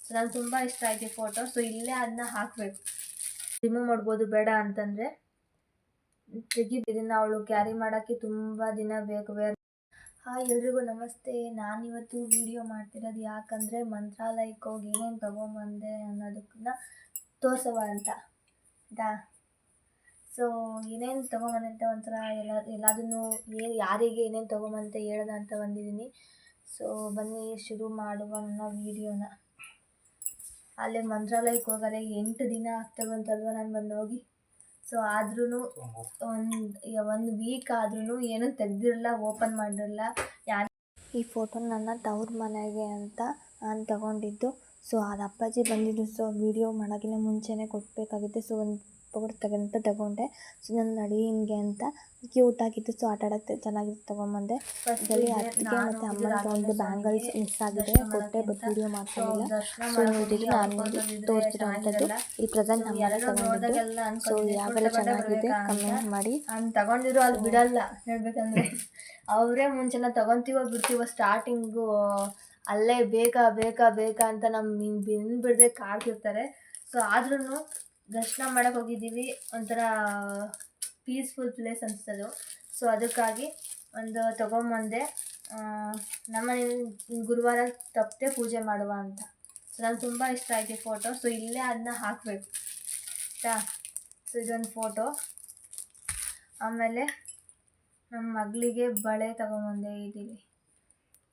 So ನಂಗೆ ತುಂಬ ಇಷ್ಟ ಆಯ್ತು ಫೋಟೋ. ಸೊ ಇಲ್ಲೇ ಅದನ್ನ ಹಾಕಬೇಕು, ರಿಮೂವ್ ಮಾಡ್ಬೋದು ಬೇಡ ಅಂತಂದರೆ ಇದನ್ನ ಅವಳು ಕ್ಯಾರಿ ಮಾಡೋಕ್ಕೆ ತುಂಬ ದಿನ ಬೇಕು. ಹಾಯ್ ಎಲ್ರಿಗೂ ನಮಸ್ತೆ. ನಾನಿವತ್ತು ವಿಡಿಯೋ ಮಾಡ್ತಿರೋದು ಯಾಕಂದರೆ ಮಂತ್ರಾಲಯಕ್ಕೆ ಹೋಗಿ ಏನೇನು ತೊಗೊಂಬಂದೆ ಅನ್ನೋದಕ್ಕನ್ನ ತೋರ್ಸವ ಅಂತ ಸೊ ಏನೇನು ತೊಗೊಂಬಂದೆ ಅಂತ ಒಂಥರ ಎಲ್ಲದನ್ನು ಯಾರಿಗೆ ಏನೇನು ತೊಗೊಂಬಂತೆ ಹೇಳೋದ ಅಂತ ಬಂದಿದ್ದೀನಿ. ಸೊ ಬನ್ನಿ ಶುರು ಮಾಡುವ ನನ್ನ ವೀಡಿಯೋನ. ಅಲ್ಲೇ ಮಂತ್ರಾಲಯಕ್ಕೆ ಹೋಗದೆ 8 ದಿನ ಆಗ್ತವಂತಲ್ವ ನಾನು ಬಂದು ಹೋಗಿ. ಸೊ ಆದ್ರೂ ಒಂದು ವೀಕ್ ಆದ್ರೂ ಏನೂ ತೆಗ್ದಿರಲ್ಲ, ಓಪನ್ ಮಾಡಿರಲ್ಲ. ಈ ಫೋಟೋ ನನ್ನ ತವ್ರ ಮನೆಗೆ ಅಂತ ನಾನು ತಗೊಂಡಿದ್ದು. ಸೊ ಅದು ಅಪ್ಪಾಜಿ ಬಂದಿದ್ದು. ಸೊ ವೀಡಿಯೋ ಮಾಡೋಕ್ಕಿಂತ ಮುಂಚೆನೇ ಕೊಡಬೇಕಾಗಿತ್ತು. ಸೊ ಒಂದು ಫೋಟೋ ತಗೊಂಡೆ. ಸೊ ನನ್ನ ಅಡಿಯನ್ಗೆ ಅಂತ ಕ್ಯೂಟ್ ಆಗಿತ್ತು. ಸೊ ಆಟ ಆಡೋಕ್ಕೆ ಚೆನ್ನಾಗಿತ್ತು, ತೊಗೊಂಬಂದೆ. ಇದರಲ್ಲಿ ಅದಕ್ಕೆ ಮತ್ತು ಅಮ್ಮನ ತೊಗೊಂಡು ಬ್ಯಾಂಗಲ್ಸ್ ಮಿಸ್ ಆಗಿದೆ, ಕೊಟ್ಟೆ ಬಟ್ ವೀಡಿಯೋ ಮಾಡ್ಕೊಂಡಿಲ್ಲ. ಸೊ ಇದಕ್ಕೆ ನಾನು ತೋರಿಸಿರೋ ಅಂಥದ್ದು ಈ ಪ್ರೆಸೆಂಟ್ ನಮ್ಮನೆ ತೊಗೊಂಡಿದ್ದು. ಸೊ ಯಾವೆಲ್ಲ ಚೆನ್ನಾಗಿದೆ ಕಮೆಂಟ್ ಮಾಡಿ. ತಗೊಂಡಿದ್ರು ಅಲ್ಲಿ ಬಿಡಲ್ಲ ಹೇಳ್ಬೇಕಂದ್ರೆ, ಅವರೇ ಮುಂಚೆನ ತೊಗೊತೀವೋ ಬಿಡ್ತೀವೋ ಸ್ಟಾರ್ಟಿಂಗು ಅಲ್ಲೇ ಬೇಕಾ ಅಂತ ನಮ್ಮ ಬಿಡದೆ ಕಾಡ್ತಿರ್ತಾರೆ. ಸೊ ಆದ್ರೂ ದರ್ಶನ ಮಾಡೋಕ್ಕೆ ಹೋಗಿದ್ದೀವಿ, ಒಂಥರ ಪೀಸ್ಫುಲ್ ಪ್ಲೇಸ್ ಅನಿಸ್ತದು. ಸೊ ಅದಕ್ಕಾಗಿ ಒಂದು ತೊಗೊಂಬಂದೆ. ನಮ್ಮನೆ ಗುರುವಾರ ತಪ್ಪದೆ ಪೂಜೆ ಮಾಡುವ ಅಂತ. ಸೊ ನಂಗೆ ತುಂಬ ಇಷ್ಟ ಆಯ್ತು ಫೋಟೋ. ಸೊ ಇಲ್ಲೇ ಅದನ್ನ ಹಾಕಬೇಕು ಆಯಿತಾ. ಸೊ ಇದೊಂದು ಫೋಟೋ. ಆಮೇಲೆ ನಮ್ಮ ಮಗಳಿಗೆ ಬಳೆ ತೊಗೊಂಬಂದೆ.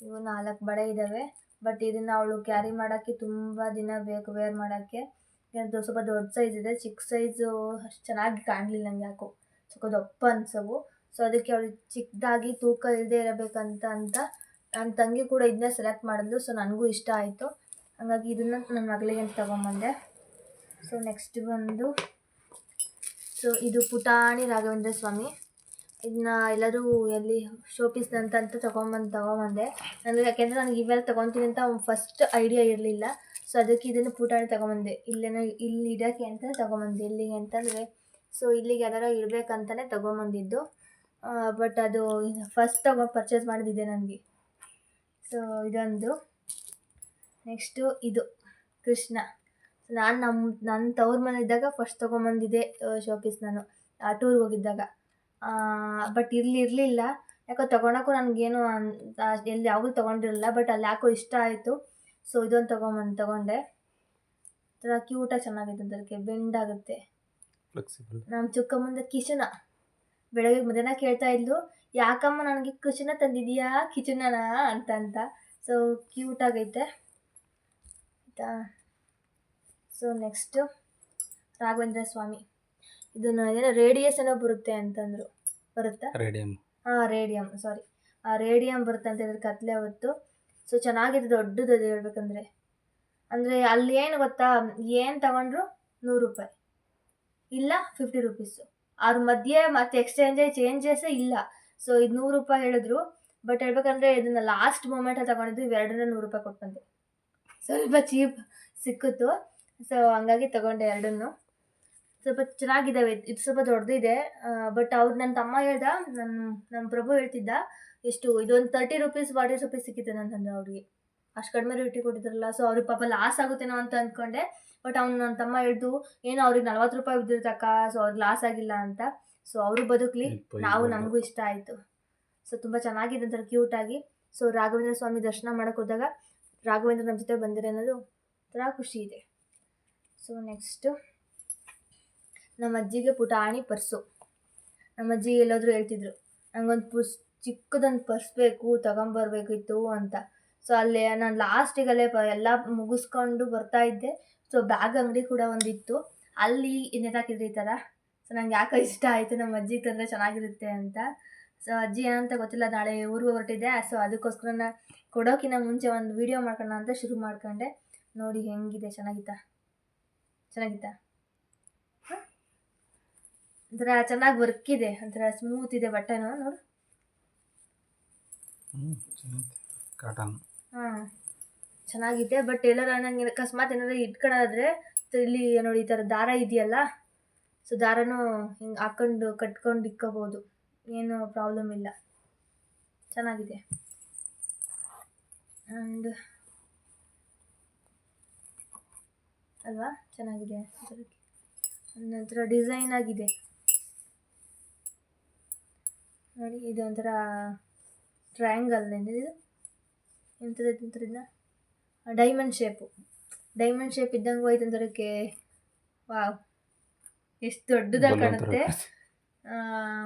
ಇವು 4 ಬಳೆ ಇದ್ದಾವೆ. ಬಟ್ ಇದನ್ನು ಅವಳು ಕ್ಯಾರಿ ಮಾಡೋಕ್ಕೆ ತುಂಬ ದಿನ ಬೇಕು ವೇರ್ ಮಾಡೋಕ್ಕೆ. ಸ್ವಲ್ಪ ದೊಡ್ಡ ಸೈಜ್ ಇದೆ, ಚಿಕ್ಕ ಸೈಜು ಅಷ್ಟು ಚೆನ್ನಾಗಿ ಕಾಣಲಿಲ್ಲ ನನಗೆ, ಯಾಕೋ ಸ್ವಲ್ಪ ದಪ್ಪ ಅನ್ಸವು. ಸೊ ಅದಕ್ಕೆ ಅವಳು ಚಿಕ್ಕದಾಗಿ ತೂಕ ಇಲ್ಲದೆ ಇರಬೇಕಂತ ನನ್ನ ತಂಗಿ ಕೂಡ ಇದನ್ನೇ ಸೆಲೆಕ್ಟ್ ಮಾಡಿದ್ಲು. ಸೊ ನನಗೂ ಇಷ್ಟ ಆಯಿತು, ಹಾಗಾಗಿ ಇದನ್ನು ನನ್ನ ಮಗಳಿಗೆ ಅಂತ ತೊಗೊಂಬಂದೆ. ಸೊ ನೆಕ್ಸ್ಟ್ ಬಂದು ಇದು ಪುಟಾಣಿ ರಾಘವೇಂದ್ರ ಸ್ವಾಮಿ. ಇದನ್ನ ಎಲ್ಲರೂ ಎಲ್ಲಿ ಶೋಪೀಸ್ ಅಂತ ತೊಗೊಂಬಂದೆ ನನಗೆ. ಯಾಕೆಂದರೆ ನನಗೆ ಇವೆಲ್ಲ ತೊಗೊತೀನಿ ಅಂತ ಫಸ್ಟ್ ಐಡಿಯಾ ಇರಲಿಲ್ಲ. ಸೊ ಅದಕ್ಕೆ ಇದನ್ನು ಪುಟಾಣಿ ತೊಗೊಂಬಂದೆ. ಇಲ್ಲಿ ಇಡೋಕ್ಕೆ ಅಂತ ತೊಗೊಂಬಂದೆ. ಎಲ್ಲಿಗೆ ಅಂತಂದರೆ ಸೊ ಇಲ್ಲಿಗೆ ಯಾವ್ದಾರ ಇಡಬೇಕಂತಲೇ ತೊಗೊಂಬಂದಿದ್ದು. ಬಟ್ ಅದು ಫಸ್ಟ್ ಪರ್ಚೇಸ್ ಮಾಡಿದ್ದಿದೆ ನನಗೆ. ಸೊ ಇದೊಂದು. ನೆಕ್ಸ್ಟು ಇದು ಕೃಷ್ಣ. ನಾನು ನನ್ನ ತವ್ರ ಮನೆ ಇದ್ದಾಗ ಫಸ್ಟ್ ತೊಗೊಂಬಂದಿದ್ದೆ ಶೋಪೀಸ್ ನಾನು ಟೂರ್ಗೆ ಹೋಗಿದ್ದಾಗ. ಬಟ್ ಇರಲಿಲ್ಲ, ಯಾಕೋ ತೊಗೊಳಕ್ಕೂ ನನಗೇನು ಎಲ್ಲಿ ಯಾವಾಗಲೂ ತೊಗೊಂಡಿರಲಿಲ್ಲ. ಬಟ್ ಅಲ್ಲಿ ಯಾಕೋ ಇಷ್ಟ ಆಯಿತು. ಸೊ ಇದೊಂದು ತೊಗೊಂಡೆ. ಥರ ಕ್ಯೂಟಾಗಿ ಚೆನ್ನಾಗಿದೆ, ಅದಕ್ಕೆ ಬೆಂಡ್ ಆಗುತ್ತೆ. ನಮ್ಮ ಚಿಕ್ಕಮ್ಮಂದ ಕಿಚನ ಬೆಳಗ್ಗೆ ಮಧ್ಯಾಹ್ನ ಕೇಳ್ತಾ ಇದ್ಲು, ಯಾಕಮ್ಮ ನನಗೆ ಕಿಚನ ತಂದಿದೀಯಾ ಕಿಚನನ ಅಂತ. ಸೊ ಕ್ಯೂಟಾಗೈತೆ ಆಯಿತಾ. ಸೊ ನೆಕ್ಸ್ಟು ರಾಘವೇಂದ್ರ ಸ್ವಾಮಿ. ಇದನ್ನು ಏನೋ ರೇಡಿಯಸ್ ಏನೋ ಬರುತ್ತೆ ಅಂತಂದರು. ಬರುತ್ತಾ? ರೇಡಿಯಮ್ ಸಾರಿ, ರೇಡಿಯಮ್ ಬರುತ್ತೆ ಅಂತ ಹೇಳಿದ್ರೆ ಕತ್ಲೆ ಹೊತ್ತು. ಸೊ ಚೆನ್ನಾಗಿದೆ, ದೊಡ್ಡದು ಅದು ಹೇಳ್ಬೇಕಂದ್ರೆ. ಅಂದರೆ ಅಲ್ಲಿ ಏನು ಗೊತ್ತಾ, ಏನು ತಗೊಂಡ್ರು 100 ರೂಪಾಯಿ ಇಲ್ಲ 50 ರೂಪೀಸು. ಅವ್ರ ಮಧ್ಯೆ ಮತ್ತೆ ಚೇಂಜಸ್ಸೇ ಇಲ್ಲ. ಸೊ ಇದು 100 ರೂಪಾಯಿ ಹೇಳಿದ್ರು. ಬಟ್ ಹೇಳ್ಬೇಕಂದ್ರೆ ಇದನ್ನು ಲಾಸ್ಟ್ ಮೂಮೆಂಟಲ್ಲಿ ತಗೊಂಡಿದ್ದು. ಇವೆರಡನ್ನ 100 ರೂಪಾಯಿ ಕೊಟ್ಟು ಬಂದೆ. ಸ್ವಲ್ಪ ಚೀಪ್ ಸಿಕ್ಕಿತು. ಸೊ ಹಂಗಾಗಿ ತಗೊಂಡೆ ಎರಡನ್ನು. ಸ್ವಲ್ಪ ಚೆನ್ನಾಗಿದ್ದಾವೆ. ಇದು ಸ್ವಲ್ಪ ದೊಡ್ಡದಿದೆ. ಬಟ್ ಅವ್ರು ನನ್ನ ತಮ್ಮ ಹೇಳ್ದ, ನಮ್ಮ ಪ್ರಭು ಹೇಳ್ತಿದ್ದ, ಎಷ್ಟು ಇದೊಂದು 30 ರೂಪೀಸ್ 40 ರೂಪೀಸ್ ಸಿಕ್ಕಿತ್ತು ಅಂತಂದ್ರೆ ಅವ್ರಿಗೆ. ಅಷ್ಟು ಕಡಿಮೆ ರೇಟಿಗೆ ಕೊಟ್ಟಿದ್ರಲ್ಲ. ಸೊ ಅವ್ರಿಗೆ ಪಾಪ ಲಾಸ್ ಆಗುತ್ತೇನೋ ಅಂತ ಅಂದ್ಕೊಂಡೆ. ಬಟ್ ನನ್ನ ತಮ್ಮ ಹೇಳ್ದು, ಏನೋ ಅವ್ರಿಗೆ 40 ರೂಪಾಯಿ ಬಿದ್ದಿರ್ತಕ್ಕ. ಸೊ ಅವ್ರಿಗೆ ಲಾಸ್ ಆಗಿಲ್ಲ ಅಂತ. ಸೊ ಅವರು ಬದುಕಲಿ, ನಮಗೂ ಇಷ್ಟ ಆಯಿತು. ಸೊ ತುಂಬ ಚೆನ್ನಾಗಿದೆ ಒಂಥರ ಕ್ಯೂಟಾಗಿ. ಸೊ ರಾಘವೇಂದ್ರ ಸ್ವಾಮಿ ದರ್ಶನ ಮಾಡೋಕ್ಕೆ ಹೋದಾಗ ರಾಘವೇಂದ್ರ ನಮ್ಮ ಜೊತೆ ಬಂದಿರೋ ಅನ್ನೋದು ಒಂಥರ ಖುಷಿ ಇದೆ. ಸೊ ನೆಕ್ಸ್ಟು ನಮ್ಮ ಅಜ್ಜಿಗೆ ಪುಟಾಣಿ ಪರ್ಸು. ನಮ್ಮ ಅಜ್ಜಿ ಎಲ್ಲಾದರೂ ಹೇಳ್ತಿದ್ರು, ನನಗೊಂದು ಚಿಕ್ಕದೊಂದು ಪರ್ಸ್ ಬೇಕು, ತೊಗೊಂಬರ್ಬೇಕಿತ್ತು ಅಂತ. ಸೊ ಅಲ್ಲೇ ನಾನು ಲಾಸ್ಟಿಗಲ್ಲೇ ಎಲ್ಲ ಮುಗಿಸ್ಕೊಂಡು ಬರ್ತಾಯಿದ್ದೆ. ಸೊ ಬ್ಯಾಗ್ ಅಂಗಡಿ ಕೂಡ ಒಂದಿತ್ತು, ಅಲ್ಲಿ ನೆತಾಕಿದ್ರು ಈ ಥರ. ಸೊ ನಂಗೆ ಯಾಕೋ ಇಷ್ಟ ಆಯಿತು, ನಮ್ಮ ಅಜ್ಜಿ ತಂದರೆ ಚೆನ್ನಾಗಿರುತ್ತೆ ಅಂತ. ಸೊ ಅಜ್ಜಿ ಏನಂತ ಗೊತ್ತಿಲ್ಲ, ನಾಳೆ ಊರಿಗೆ ಹೊರಟಿದ್ದೆ. ಸೊ ಅದಕ್ಕೋಸ್ಕರ ಕೊಡೋಕ್ಕಿಂತ ಮುಂಚೆ ಒಂದು ವೀಡಿಯೋ ಮಾಡ್ಕೊಳ್ಳೋಣ ಅಂತ ಶುರು ಮಾಡ್ಕೊಂಡೆ. ನೋಡಿ ಹೆಂಗಿದೆ, ಚೆನ್ನಾಗಿತ್ತಾ ಒಂಥರ ಚೆನ್ನಾಗಿ ವರ್ಕ್ ಇದೆ, ಒಂಥರ ಸ್ಮೂತ್ ಇದೆ ಬಟ್ಟೆನೂ. ನೋಡು, ಚೆನ್ನಾಗಿದೆ. ಬಟ್ ಎಲ್ಲಾರ ನಂಗೆ ಅಕಸ್ಮಾತ್ ಏನಾದ್ರು ಇಟ್ಕೊಳ್ಳೋದ್ರೆ ಇಲ್ಲಿ ನೋಡಿ ಈ ಥರ ದಾರ ಇದೆಯಲ್ಲ. ಸೊ ದಾರನೂ ಹಿಂಗೆ ಹಾಕ್ಕೊಂಡು ಕಟ್ಕೊಂಡು ಇಕ್ಕೋಬೋದು, ಏನು ಪ್ರಾಬ್ಲಮ್ ಇಲ್ಲ, ಚೆನ್ನಾಗಿದೆ. ಆ್ಯಂಡ್ ಅಲ್ವಾ, ಚೆನ್ನಾಗಿದೆ. ನಂತರ ಡಿಸೈನ್ ಆಗಿದೆ ನೋಡಿ, ಇದು ಒಂಥರ ಟ್ರಯಾಂಗಲ್ ಇದು ಎಂಥದ್ದು ಡೈಮಂಡ್ ಶೇಪ್ ಇದ್ದಂಗೆ ಹೋಯ್ತು ಒಂಥರಕ್ಕೆ. ವಾವ್, ಎಷ್ಟು ದೊಡ್ಡದಾಗಿ ಕಾಣುತ್ತೆ,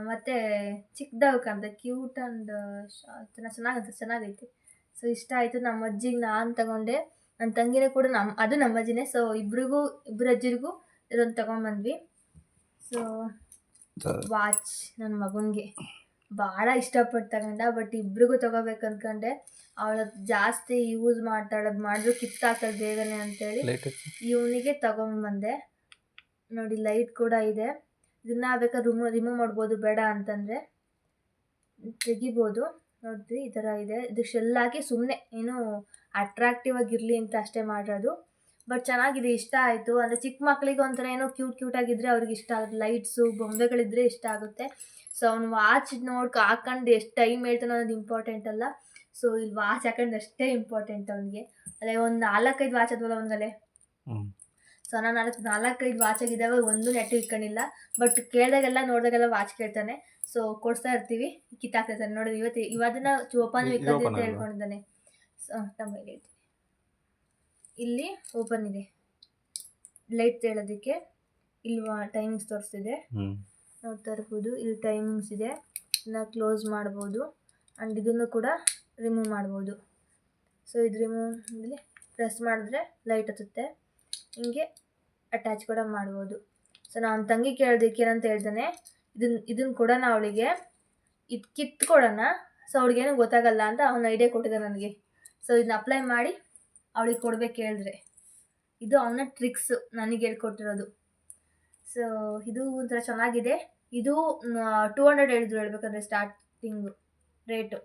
ಮತ್ತು ಚಿಕ್ಕದಾಗಿ ಕಾಣುತ್ತೆ, ಕ್ಯೂಟ್ ಆ್ಯಂಡ್ ಚೆನ್ನಾಗೈತೆ. ಸೊ ಇಷ್ಟ ಆಯಿತು. ನಮ್ಮ ಅಜ್ಜಿಗೆ ನಾನು ತಗೊಂಡೆ, ನನ್ನ ತಂಗಿನೇ ಕೂಡ ಅದು ನಮ್ಮ ಅಜ್ಜಿನೇ. ಸೊ ಇಬ್ಬರು ಅಜ್ಜಿರಿಗೂ ಇದೊಂದು ತೊಗೊಂಬಂದ್ವಿ. ಸೊ ವಾಚ್ ನನ್ನ ಮಗನಿಗೆ ಭಾಳ ಇಷ್ಟಪಟ್ಟು ತಗೊಂಡ, ಬಟ್ ಇಬ್ರಿಗೂ ತೊಗೋಬೇಕು ಅಂದ್ಕೊಂಡೆ. ಅವಳು ಜಾಸ್ತಿ ಯೂಸ್ ಮಾಡಿದ್ರು ಕಿತ್ತಾಗ್ತದೆ ಬೇಗನೆ ಅಂತೇಳಿ ಇವನಿಗೆ ತೊಗೊಂಬಂದೆ. ನೋಡಿ, ಲೈಟ್ ಕೂಡ ಇದೆ. ಇದನ್ನ ಬೇಕಾದ್ರೆ ರಿಮೂವ್ ಮಾಡ್ಬೋದು, ಬೇಡ ಅಂತಂದರೆ ತೆಗಿಬೋದು. ನೋಡಿದ್ರಿ, ಈ ಥರ ಇದೆ. ಇದು ಶೆಲ್ ಹಾಕಿ ಸುಮ್ಮನೆ ಏನು ಅಟ್ರಾಕ್ಟಿವ್ ಆಗಿರಲಿ ಅಂತ ಅಷ್ಟೇ ಮಾಡಿರೋದು. ಬಟ್ ಚೆನ್ನಾಗಿದೆ, ಇಷ್ಟ ಆಯಿತು. ಅಂದರೆ ಚಿಕ್ಕ ಮಕ್ಕಳಿಗೆ ಒಂಥರ ಏನೋ ಕ್ಯೂಟಾಗಿದ್ದರೆ ಅವ್ರಿಗೆ ಇಷ್ಟ ಆಗುತ್ತೆ. ಲೈಟ್ಸು ಬೊಂಬೆಗಳಿದ್ದರೆ ಇಷ್ಟ ಆಗುತ್ತೆ. ಸೊ ಅವ್ನು ವಾಚ್ ಹಾಕೊಂಡು ಎಷ್ಟು ಟೈಮ್ ಹೇಳ್ತಾನೋ ಅನ್ನೋದು ಇಂಪಾರ್ಟೆಂಟ್ ಅಲ್ಲ. ಸೊ ಇಲ್ಲಿ ವಾಚ್ ಹಾಕೊಂಡು ಅಷ್ಟೇ ಇಂಪಾರ್ಟೆಂಟ್ ಅವನಿಗೆ. ಅದೇ ಒಂದು 4-5 ವಾಚ್ ಅದವಲ್ಲ ಅವನಿಗಲ್ಲೇ. ಸೊ ನಾನು 4-5 ವಾಚ್ ಆಗಿದ್ದಾವೆ, ಒಂದು ನೆಟ್ಟು ಇಟ್ಕೊಂಡಿಲ್ಲ. ಬಟ್ ಕೇಳಿದಾಗೆಲ್ಲ ನೋಡಿದಾಗೆಲ್ಲ ವಾಚ್ ಕೇಳ್ತಾನೆ. ಸೊ ಕೊಡಿಸ್ತಾ ಇರ್ತೀವಿ, ಕಿತ್ತಾಕ್ತಾನೆ. ನೋಡಿ, ಇವತ್ತಿನ ಓಪನ್ ಇಕ್ಕಂತ ಅಂತ ಹೇಳ್ಕೊಂಡಿದ್ದಾನೆ. ಸೊ ಹೇಳ್ತೀನಿ, ಇಲ್ಲಿ ಓಪನ್ ಇದೆ, ಲೈಟ್ ಹೇಳೋದಕ್ಕೆ. ಇಲ್ಲಿ ಟೈಮಿಂಗ್ಸ್ ತೋರಿಸ್ತಿದೆ, ನೋಡ್ತಾ ಇರ್ಬೋದು. ಇಲ್ಲಿ ಟೈಮಿಂಗ್ಸ್ ಇದೆ, ಇದನ್ನ ಕ್ಲೋಸ್ ಮಾಡ್ಬೋದು. ಆ್ಯಂಡ್ ಇದನ್ನು ಕೂಡ ರಿಮೂವ್ ಮಾಡ್ಬೋದು. ಸೊ ಇದು ರಿಮೂವ್ ಇಲ್ಲಿ ಪ್ರೆಸ್ ಮಾಡಿದ್ರೆ ಲೈಟ್ ಹತ್ತುತ್ತೆ. ಹಿಂಗೆ ಅಟ್ಯಾಚ್ ಕೂಡ ಮಾಡ್ಬೋದು. ಸೊ ನಾನು ತಂಗಿ ಕೇಳೋದಕ್ಕೆ ಏನಂತ ಹೇಳ್ತಾನೆ, ಇದನ್ನು ಕೊಡೋಣ ಅವಳಿಗೆ, ಇದು ಕಿತ್ಕೊಡೋಣ, ಸೊ ಅವ್ಳಿಗೇನು ಗೊತ್ತಾಗಲ್ಲ ಅಂತ ಅವ್ನ ಐಡಿಯಾ ಕೊಟ್ಟಿದ್ದ ನನಗೆ. ಸೊ ಇದನ್ನ ಅಪ್ಲೈ ಮಾಡಿ ಅವಳಿಗೆ ಕೊಡ್ಬೇಕು ಹೇಳಿದ್ರೆ. ಇದು ಅವನ ಟ್ರಿಕ್ಸ್ ನನಗೆ ಹೇಳ್ಕೊಟ್ಟಿರೋದು. ಸೊ ಇದು ಒಂಥರ ಚೆನ್ನಾಗಿದೆ. ಇದು 200 ಹೇಳಿದ್ರು ಹೇಳ್ಬೇಕಂದ್ರೆ ಸ್ಟಾರ್ಟಿಂಗು ರೇಟು.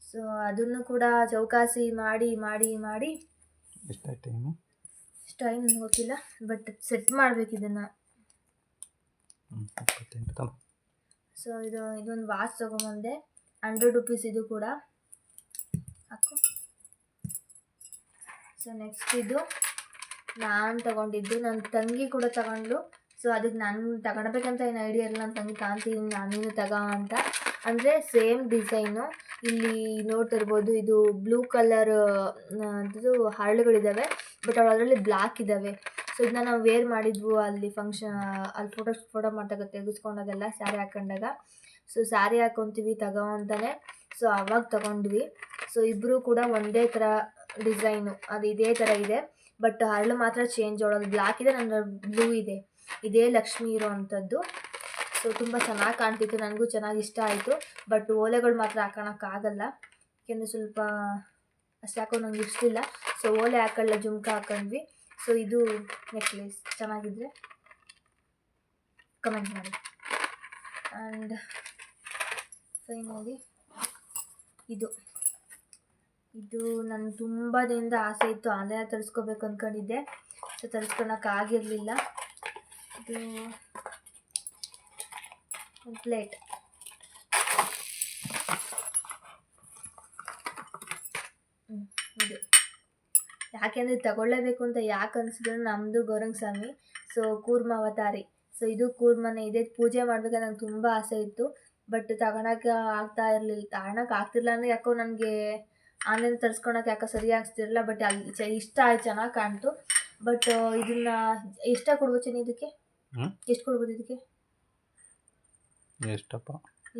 ಸೊ ಅದನ್ನು ಕೂಡ ಚೌಕಾಸಿ ಮಾಡಿ ಮಾಡಿ ಮಾಡಿ ಟೈಮ್ ಗೊತ್ತಿಲ್ಲ, ಬಟ್ ಸೆಟ್ ಮಾಡಬೇಕು ಇದನ್ನು. ಸೊ ಇದೊಂದು ವಾಚ್ ತೊಗೊಂಬಂದೆ, 100 ರೂಪೀಸ್ ಇದು ಕೂಡ ಹಾಕು. ಸೊ ನೆಕ್ಸ್ಟ್ ಇದು ನಾನು ತಗೊಂಡಿದ್ದು, ನನ್ನ ತಂಗಿ ಕೂಡ ತಗೊಂಡ್ಲು. ಸೊ ಅದಕ್ಕೆ ನಾನು ತಗೊಳ್ಬೇಕಂತ ಏನು ಐಡಿಯಾ ಇಲ್ಲ, ನನ್ನ ತಂಗಿ ತಾಂತೀನಿ ನಾನೇನು ತಗೋ ಅಂತ. ಅಂದರೆ ಸೇಮ್ ಡಿಸೈನು ಇಲ್ಲಿ ನೋಡ್ತಿರ್ಬೋದು. ಇದು ಬ್ಲೂ ಕಲರ್ ಇದು ಹರಳುಗಳಿದ್ದಾವೆ, ಬಟ್ ಅದರಲ್ಲಿ ಬ್ಲ್ಯಾಕ್ ಇದ್ದಾವೆ. ಸೊ ಇದನ್ನ ನಾವು ವೇರ್ ಮಾಡಿದ್ವು ಅಲ್ಲಿ ಅಲ್ಲಿ ಫೋಟೋ ಮಾಡ್ದಾಗ ತೆಗೆಸ್ಕೊಂಡಾಗೆಲ್ಲ ಸ್ಯಾರಿ ಹಾಕೊಂಡಾಗ. ಸೊ ಸ್ಯಾರಿ ಹಾಕ್ಕೊತೀವಿ ತಗೋ ಅಂತಾನೆ. ಸೊ ಅವಾಗ ತಗೊಂಡ್ವಿ. ಸೊ ಇಬ್ಬರು ಕೂಡ ಒಂದೇ ಥರ ಡಿಸೈನು, ಅದು ಇದೇ ಥರ ಇದೆ, ಬಟ್ ಹರಳು ಮಾತ್ರ ಚೇಂಜ್ ಮಾಡೋದು. ಬ್ಲ್ಯಾಕ್ ಇದೆ, ನನ್ನ ಬ್ಲೂ ಇದೆ, ಇದೇ ಲಕ್ಷ್ಮಿ ಇರೋ ಅಂಥದ್ದು. ಸೊ ತುಂಬ ಚೆನ್ನಾಗಿ ಕಾಣ್ತಿತ್ತು, ನನಗೂ ಚೆನ್ನಾಗಿ ಇಷ್ಟ ಆಯಿತು. ಬಟ್ ಓಲೆಗಳು ಮಾತ್ರ ಹಾಕೋಣಕ್ಕಾಗಲ್ಲ, ಯಾಕೆಂದರೆ ಸ್ವಲ್ಪ ಅಷ್ಟು ಹಾಕೋ ನಂಗೆ ಇಷ್ಟಿಲ್ಲ. ಸೊ ಓಲೆ ಹಾಕೊಳ್ಳ ಜುಮ್ಕ ಹಾಕೊಂಡ್ವಿ. ಸೊ ಇದು ನೆಕ್ಲೆಸ್ ಚೆನ್ನಾಗಿದ್ರೆ ಕಮೆಂಟ್ ಮಾಡಿ. ಆ್ಯಂಡ್ ಫೈನಲಿ ಇದು ನನಗೆ ತುಂಬ ದಿನದ ಆಸೆ ಇತ್ತು, ಆನ್ಲೈನ್ ತರಿಸ್ಕೋಬೇಕು ಅಂದ್ಕೊಂಡಿದ್ದೆ. ಸೊ ತರಿಸ್ಕೊಳಕ್ಕಾಗಿರಲಿಲ್ಲ. ಇದು ಪ್ಲೇಟ್, ಇದು ಯಾಕೆಂದರೆ ತಗೊಳ್ಳೇಬೇಕು ಅಂತ ಯಾಕೆ ಅನಿಸಿದ್ರು, ನಮ್ಮದು ಗೌರಂಗಸ್ವಾಮಿ. ಸೊ ಕೂರ್ಮ ಅವತಾರಿ. ಸೊ ಇದು ಕೂರ್ಮನೆ ಇದೆ, ಪೂಜೆ ಮಾಡ್ಬೇಕಾದ್ರೆ ನಂಗೆ ತುಂಬ ಆಸೆ ಇತ್ತು. ಬಟ್ ತಗೊಳಕ್ಕೆ ಆಗ್ತಿರಲಿಲ್ಲ ಅಂದರೆ ಯಾಕೋ ನನಗೆ ಆನ್ಲೈನ್ ತರಿಸ್ಕೊಳಕ್ಕೆ ಯಾಕೋ ಸರಿ ಆಗ್ತಿರಲಿಲ್ಲ. ಬಟ್ ಅಲ್ಲಿ ಇಷ್ಟ ಆಯ್ತು, ಚೆನ್ನಾಗಿ ಕಾಣ್ತು. ಬಟ್ ಇದನ್ನು ಎಷ್ಟಾಗಿ ಕೊಡ್ಬೋದು ಚೆನ್ನ ಇದಕ್ಕೆ? ಎಷ್ಟು ಕೊಡ್ಬೋದು ಇದಕ್ಕೆ?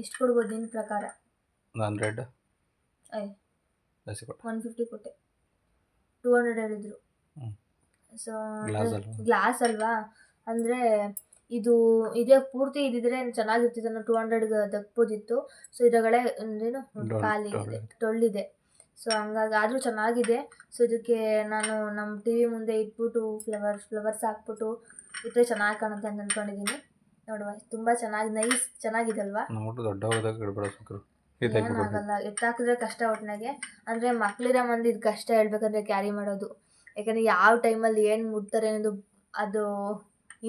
ಎಷ್ಟು ಕೊಡ್ಬೋದು ನಿನ್ನ ಪ್ರಕಾರ? 150 ಕೊಟ್ಟೆ, 200 ಹೇಳಿದ್ರು. ಸೊ ಗ್ಲಾಸ್ ಅಲ್ವಾ, ಅಂದರೆ ಇದೇ ಪೂರ್ತಿ ಇದ್ದಿದ್ರೆ ಚೆನ್ನಾಗಿರ್ತಿತ್ತು, ನಾನು 200ಗೆ ತಗ್ಬೋದಿತ್ತು. ಸೊ ಇದರೊಳಗಡೆ ಅಂದ್ರೇನು ಖಾಲಿ ಇದೆ, ಟೊಳ್ಳಿದೆ. ಸೊ ಹಂಗಾಗಿ ಆದರೂ ಚೆನ್ನಾಗಿದೆ. ಸೊ ಇದಕ್ಕೆ ನಾನು ನಮ್ಮ ಟಿ ವಿ ಮುಂದೆ ಇಟ್ಬಿಟ್ಟು ಫ್ಲವರ್ಸ್ ಹಾಕ್ಬಿಟ್ಟು ಇಟ್ಟರೆ ಚೆನ್ನಾಗಿ ಕಾಣುತ್ತೆ ಅಂತ ಅಂದ್ಕೊಂಡಿದ್ದೀನಿ. ನೋಡುವ, ತುಂಬ ಚೆನ್ನಾಗಿದೆ ಅಲ್ವಾ? ಏನಾಗಲ್ಲ, ಎತ್ತಾಕಿದ್ರೆ ಕಷ್ಟ ಒಟ್ಟಿನಾಗೆ. ಅಂದರೆ ಮಕ್ಕಳಿರೋ ಮಂದಿ ಇದು ಕಷ್ಟ ಹೇಳ್ಬೇಕಂದ್ರೆ ಕ್ಯಾರಿ ಮಾಡೋದು. ಯಾಕಂದರೆ ಯಾವ ಟೈಮಲ್ಲಿ ಏನು ಮುಟ್ತಾರೆ ಅನ್ನೋದು ಅದು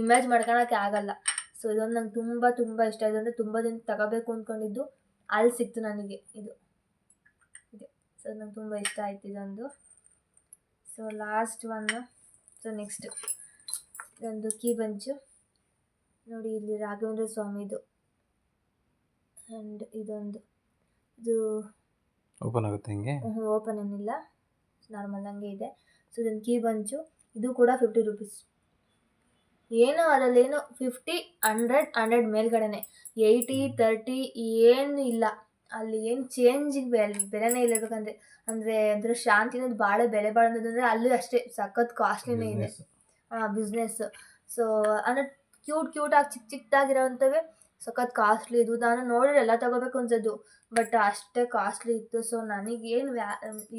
ಇಮ್ಯಾಜ್ ಮಾಡ್ಕೊಳಕ್ಕೆ ಆಗಲ್ಲ. ಸೊ ಇದೊಂದು ನಂಗೆ ತುಂಬ ತುಂಬ ಇಷ್ಟ ಆಯಿತು. ಅಂದರೆ ತುಂಬ ದಿನ ತಗೋಬೇಕು ಅಂದ್ಕೊಂಡಿದ್ದು ಅಲ್ಲಿ ಸಿಕ್ತು ನನಗೆ ಇದೆ. ಸೊ ನಂಗೆ ತುಂಬ ಇಷ್ಟ ಆಯಿತು ಇದೊಂದು. So last one so next ಇದೊಂದು ಕೀ ಬಂಚು ನೋಡಿ, ಇಲ್ಲಿ ರಾಘವೇಂದ್ರ ಸ್ವಾಮಿದು. ಆ್ಯಂಡ್ ಇದು ಓಪನ್ ಆಗುತ್ತೆ ಹಿಂಗೆ? ಓಪನ್ ಏನಿಲ್ಲ, ನಾರ್ಮಲ್ ಹಂಗೆ ಇದೆ. ಸೊ ಇದೊಂದು ಕೀ ಬಂಚು, ಇದು ಕೂಡ 50 ರೂಪೀಸ್. ಏನೋ ಅದರಲ್ಲೇನೋ 50, 100 ಮೇಲ್ಗಡೆನೆ, 80, 30 ಏನು ಇಲ್ಲ ಅಲ್ಲಿ. ಏನು ಚೇಂಜಿಗೆ ಬೆಲೆನೇ ಇಲ್ಲ. ಬೇಕಂದ್ರೆ ಅಂದರೆ ಅದರ ಶಾಂತಿನದು ಭಾಳ ಬೆಲೆ ಬಾಳೋದಂದರೆ ಅಲ್ಲೂ ಅಷ್ಟೇ ಸಖತ್ ಕಾಸ್ಟ್ಲಿನೇ ಇದೆ. ಬಿಸ್ನೆಸ್. ಸೊ ಅಂದರೆ ಕ್ಯೂಟಾಗಿ ಚಿಕ್ಕದಾಗಿರೋವಂಥವೇ ಸಖತ್ ಕಾಸ್ಟ್ಲಿ ಇದು. ನಾನು ನೋಡಿದ್ರೆ ಎಲ್ಲ ತೊಗೋಬೇಕು ಅನ್ಸೋದು, ಬಟ್ ಅಷ್ಟೇ ಕಾಸ್ಟ್ಲಿ ಇತ್ತು. ಸೊ ನನಗೇನು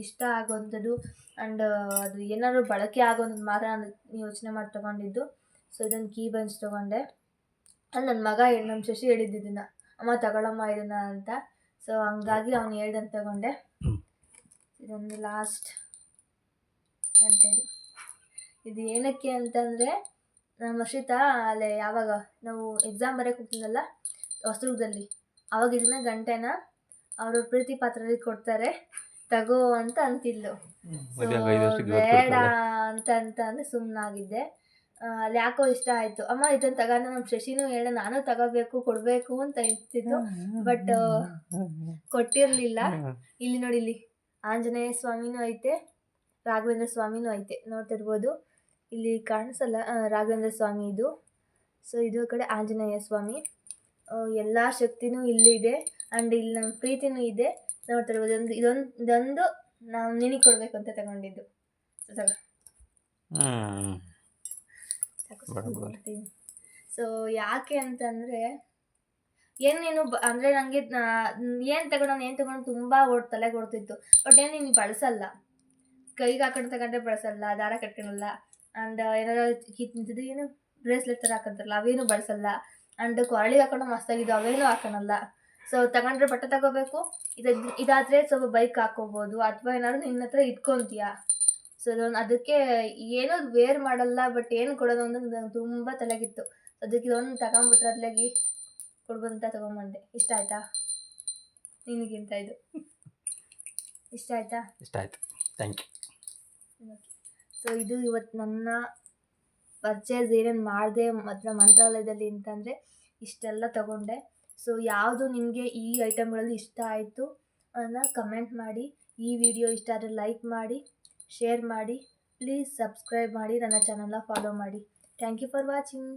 ಇಷ್ಟ ಆಗೋವಂಥದ್ದು ಆ್ಯಂಡ್ ಅದು ಏನಾದ್ರು ಬಳಕೆ ಆಗೋವಂಥದ್ದು ಮಾತ್ರ ನಾನು ಯೋಚನೆ ಮಾಡಿ ತೊಗೊಂಡಿದ್ದು. ಸೊ ಇದೊಂದು ಕೀ ಬಂಚ್ ತೊಗೊಂಡೆ. ಅಲ್ಲಿ ನನ್ನ ಮಗ ನಮ್ಮ ಶಶಿ ಹೇಳಿದ್ದು ಇದನ್ನು, ಅಮ್ಮ ತಗೊಳಮ್ಮ ಇದನ್ನು ಅಂತ. ಸೊ ಹಂಗಾಗಿ ಅವ್ನು ಹೇಳ್ದಂಗೆ ತಗೊಂಡೆ. ಇದೊಂದು ಲಾಸ್ಟ್ ಗಂಟೆದು. ಇದು ಏನಕ್ಕೆ ಅಂತಂದರೆ, ನಮ್ಮ ಹರ್ಷಿತಾ ಅಲ್ಲೇ ಯಾವಾಗ ನಾವು ಎಕ್ಸಾಮ್ ಬರೋಕ್ಕೆ ಹೋಗ್ತೀನಲ್ಲ ಹೊಸದುರ್ಗದಲ್ಲಿ, ಆವಾಗ ಇದನ್ನ ಗಂಟೆನ ಅವರು ಪ್ರೀತಿ ಪಾತ್ರದಲ್ಲಿ ಕೊಡ್ತಾರೆ ತಗೋ ಅಂತ ಅಂತಿದ್ಲು. ಬೇಡ ಅಂತ ಅಂದರೆ ಸುಮ್ಮನಾಗಿದ್ದೆ. ಅಲ್ಲಿ ಯಾಕೋ ಇಷ್ಟ ಆಯಿತು. ಅಮ್ಮ ಇದನ್ನು ತಗೊಂಡು ನಮ್ಮ ಶಶಿನೂ ಹೇಳ ನಾನು ತಗೋಬೇಕು ಕೊಡಬೇಕು ಅಂತ ಇರ್ತಿತ್ತು, ಬಟ್ ಕೊಟ್ಟಿರಲಿಲ್ಲ. ಇಲ್ಲಿ ನೋಡಿ, ಇಲ್ಲಿ ಆಂಜನೇಯ ಸ್ವಾಮಿನೂ ಐತೆ, ರಾಘವೇಂದ್ರ ಸ್ವಾಮಿನೂ ಐತೆ, ನೋಡ್ತಿರ್ಬೋದು. ಇಲ್ಲಿ ಕಾಣಿಸಲ್ಲ, ರಾಘವೇಂದ್ರ ಸ್ವಾಮಿ ಇದು. ಸೊ ಇದು ಕಡೆ ಆಂಜನೇಯ ಸ್ವಾಮಿ. ಎಲ್ಲ ಶಕ್ತಿನೂ ಇಲ್ಲಿದೆ ಆ್ಯಂಡ್ ಇಲ್ಲಿ ನಮ್ಮ ಪ್ರೀತಿನೂ ಇದೆ, ನೋಡ್ತಿರ್ಬೋದು. ಇದೊಂದು ನಾವು ನಿನಗೆ ಕೊಡಬೇಕು ಅಂತ ತಗೊಂಡಿದ್ದು. ಸೊ ಯಾಕೆ ಅಂತಂದರೆ ಏನೇನು ಅಂದರೆ ನನಗೆ ಏನು ತಗೊಂಡು ತುಂಬ ತಲೆಗೆ ಓಡ್ತಿತ್ತು. ಬಟ್ ಏನು ನೀನು ಬಳಸಲ್ಲ, ಕೈಗೆ ಹಾಕೊಂಡು ತಗೊಂಡ್ರೆ ಬಳಸಲ್ಲ, ದಾರ ಕಟ್ಕೊಳಲ್ಲ. ಆ್ಯಂಡ್ ಏನಾರು ನಿಂತಿದ್ದು ಏನು ಬ್ರೇಸ್ಲೆಟ್ ಥರ ಹಾಕೊಂತಾರಲ್ಲ ಅವೇನು ಬಳಸಲ್ಲ. ಆ್ಯಂಡ್ ಕೊರಳಿಗೆ ಹಾಕೊಂಡು ಮಸ್ತಾಗಿದ್ದು ಅವೇನು ಹಾಕೊಳಲ್ಲ. ಸೊ ತಗೊಂಡ್ರೆ ಬಟ್ಟೆ ತಗೋಬೇಕು, ಇದಾದರೆ ಸ್ವಲ್ಪ ಬೈಕ್ ಹಾಕ್ಕೋಬೋದು, ಅಥವಾ ಏನಾದ್ರು ನಿನ್ನ ಹತ್ರ ಇಟ್ಕೊತೀಯ. ಸೊ ಅದಕ್ಕೆ ಏನೂ ವೇರ್ ಮಾಡಲ್ಲ, ಬಟ್ ಏನು ಕೊಡೋದು ಅಂತ ನಂಗೆ ತುಂಬ ತಲೆಗಿತ್ತು. ಅದಕ್ಕೆ ಇದೊಂದು ತಗೊಂಬಿಟ್ರೆ ಅದ್ಲಾಗಿ ಕೊಡ್ಬೋದಂತ ತೊಗೊಂಬಂದೆ. ಇಷ್ಟ ಆಯಿತಾ ನಿನಗಿಂತ? ಇದು ಇಷ್ಟ ಆಯಿತಾ? ಇಷ್ಟ ಆಯಿತು, ಥ್ಯಾಂಕ್ ಯು. ಸೊ ಇದು ಇವತ್ತು ನನ್ನ ಪರ್ಚೇಸ್ ಏನೇನು ಮಾಡಿದೆ ಮಂತ್ರಾಲಯದಲ್ಲಿ ಅಂತಂದರೆ ಇಷ್ಟೆಲ್ಲ ತಗೊಂಡೆ. ಸೊ ಯಾವುದು ನಿಮಗೆ ಈ ಐಟಮ್ಗಳಲ್ಲಿ ಇಷ್ಟ ಆಯಿತು ಅನ್ನೋ ಕಮೆಂಟ್ ಮಾಡಿ. ಈ ವಿಡಿಯೋ ಇಷ್ಟ ಆದರೆ ಲೈಕ್ ಮಾಡಿ, ಶೇರ್ ಮಾಡಿ, ಪ್ಲೀಸ್ ಸಬ್ಸ್ಕ್ರೈಬ್ ಮಾಡಿ, ನನ್ನ ಚಾನಲ್ನ ಫಾಲೋ ಮಾಡಿ. Thank you for watching.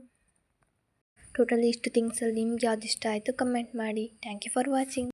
Totally ಇಷ್ಟು ಥಿಂಗ್ಸಲ್ಲಿ ನಿಮ್ಗೆ ಯಾವ್ದು ಇಷ್ಟ ಆಯಿತು ಕಮೆಂಟ್ ಮಾಡಿ. Thank you for watching.